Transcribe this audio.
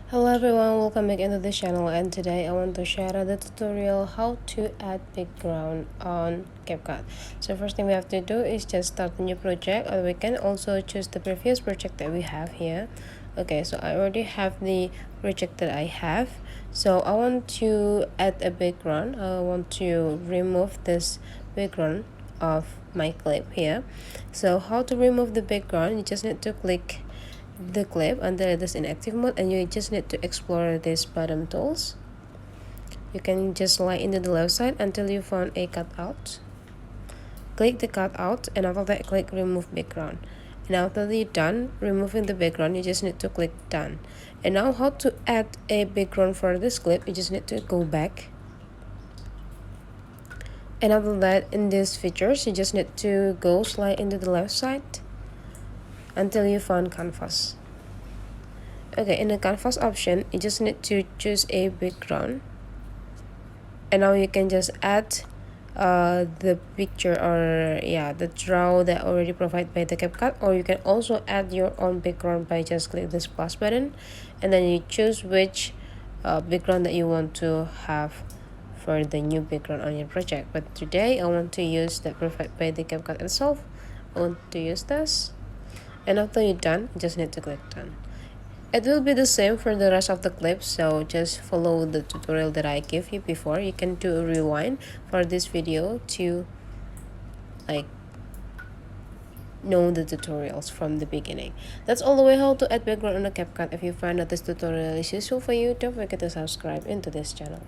Hello everyone, welcome back into the channel, and today I want to share the tutorial how to add background on Capcut. So first thing we have to do is just start a new project, or we can also choose the previous project that we have here. Okay, so I already have the project that I have. So I want to add a background. I want to remove this background of my clip here. So how to remove the background? You just need to click the clip until it is in active mode, and you just need to explore these bottom tools. You can just slide into the left side until you found a cutout. Click the cutout, and after that click remove background. And after you're done removing the background, you just need to click done. And now how to add a background for this clip, you just need to go back. And after that, in these features, you just need to go slide into the left side until you found canvas. Okay, in the canvas option, you just need to choose a background, and now you can just add the picture, or the draw that already provided by the Capcut, or you can also add your own background by just click this plus button, and then you choose which background that you want to have for the new background on your project. But today I want to use that provided by the Capcut itself. I want to use this, and after you're done, you just need to click done. It will be the same for the rest of the clips, so just follow the tutorial that I gave you before. You can do a rewind for this video to know the tutorials from the beginning. That's all the way how to add background on the Capcut. If you find that this tutorial is useful for you, don't forget to subscribe into this channel.